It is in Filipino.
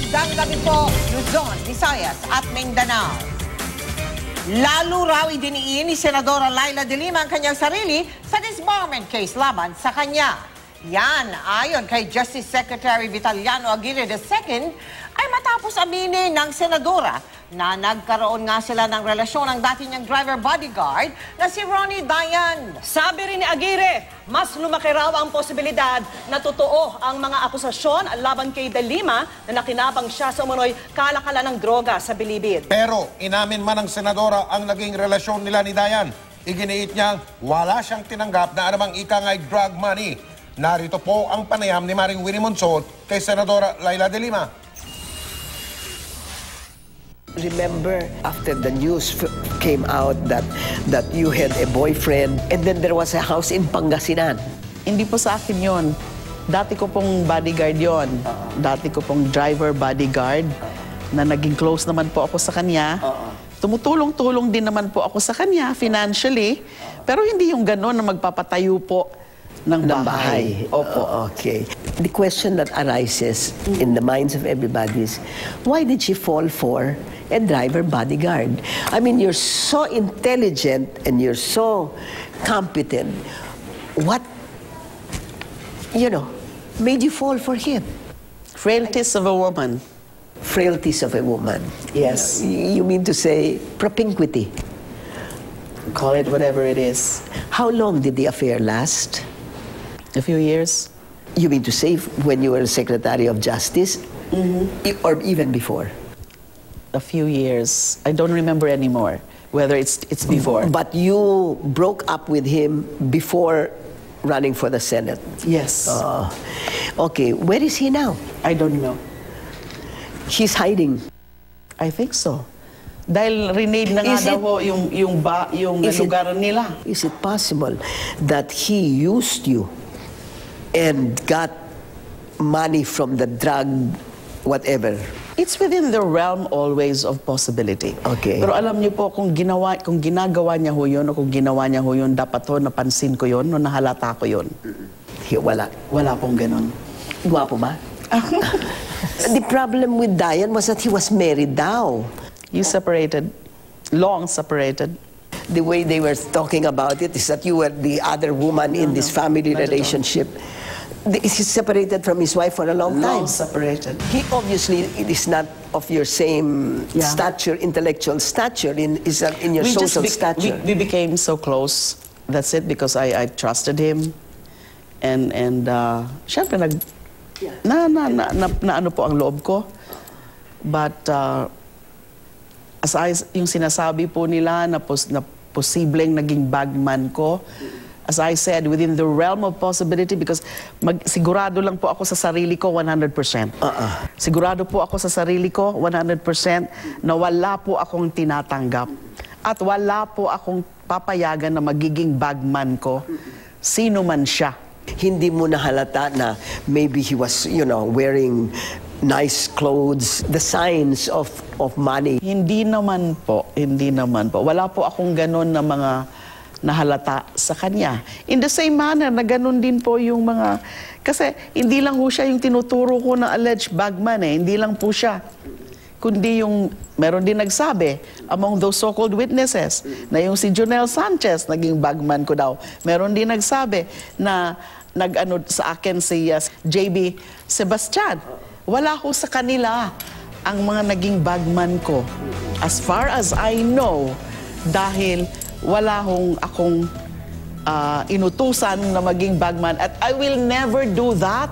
Magandang gabi po, Luzon, Visayas at Mindanao. Lalo raw idiniin ni Senadora Laila de Lima ang kanyang sarili sa disbarment case laban sa kanya. Yan, ayon kay Justice Secretary Vitaliano Aguirre II, ay matapos aminin ng Senadora na nagkaroon nga sila ng relasyon ng dati niyang driver bodyguard na si Ronnie Dayan. Sabi rin ni Aguirre, mas lumaki raw ang posibilidad na totoo ang mga akusasyon laban kay De Lima na nakinabang siya sa umano'y kalakalan ng droga sa Bilibid. Pero inamin man ng Senadora ang naging relasyon nila ni Dayan. Iginiit niyang wala siyang tinanggap na anumang ikangay drug money. Narito po ang panayam ni Maring Winnie Monsod kay Senadora Laila de Lima. Remember, after the news came out that you had a boyfriend and then there was a house in Pangasinan. Hindi po sa akin yon. Dati ko pong bodyguard yon. Dati ko pong driver bodyguard na naging close naman po ako sa kanya. Tumutulong-tulong din naman po ako sa kanya financially. Pero hindi yung gano'n na magpapatayo po ng bahay. Opo. Okay. The question that arises in the minds of everybody is, why did she fall for a driver bodyguard? I mean, you're so intelligent and you're so competent. What, made you fall for him? Frailties of a woman. Frailties of a woman. Yes. You mean to say propinquity? Call it whatever it is. How long did the affair last? A few years. You mean to say when you were Secretary of Justice? Or even before? A few years. I don't remember anymore whether it's before. But you broke up with him before running for the Senate? Yes. Okay, where is he now? I don't know. He's hiding. I think so. Dahil renade na nga daw yung lugar nila. Is it possible that he used you and got money from the drug, whatever? It's within the realm always of possibility. Okay. Pero alam niyo po, kung ginagawa niya ho yun, o kung ginawa niya ho yun, dapat ho napansin ko yun, no, nahalata ko yun. Wala. Wala pong ganon. Gwapo ba? The problem with Dayan was that he was married now. You separated, long separated. The way they were talking about it is that you were the other woman in this family relationship. He's separated from his wife for a long time. Long separated. He obviously is not of your same stature, intellectual stature, in your social stature. We became so close. That's it, because I trusted him. And syempre ano po ang loob ko. But yung sinasabi po nila na posibleng naging bagman ko, as I said, within the realm of possibility, because sigurado lang po ako sa sarili ko 100%. Sigurado po ako sa sarili ko 100% na wala po akong tinatanggap. At wala po akong papayagan na magiging bagman ko, sino man siya. Hindi mo nahalata na maybe he was, wearing nice clothes, the signs of money? Hindi naman po. Wala po akong ganon na mga nahalata sa kanya. In the same manner, na ganon din po yung mga... Kasi hindi lang po siya yung tinuturo ko na alleged bagman eh. Hindi lang po siya. Kundi yung... Meron din nagsabi, among those so-called witnesses, na yung si Jonel Sanchez, naging bagman ko daw. Meron din nagsabi na nag-ano sa akin si JB Sebastian. Wala ko sa kanila ang mga naging bagman ko. As far as I know, dahil wala akong inutusan na maging bagman. At I will never do that.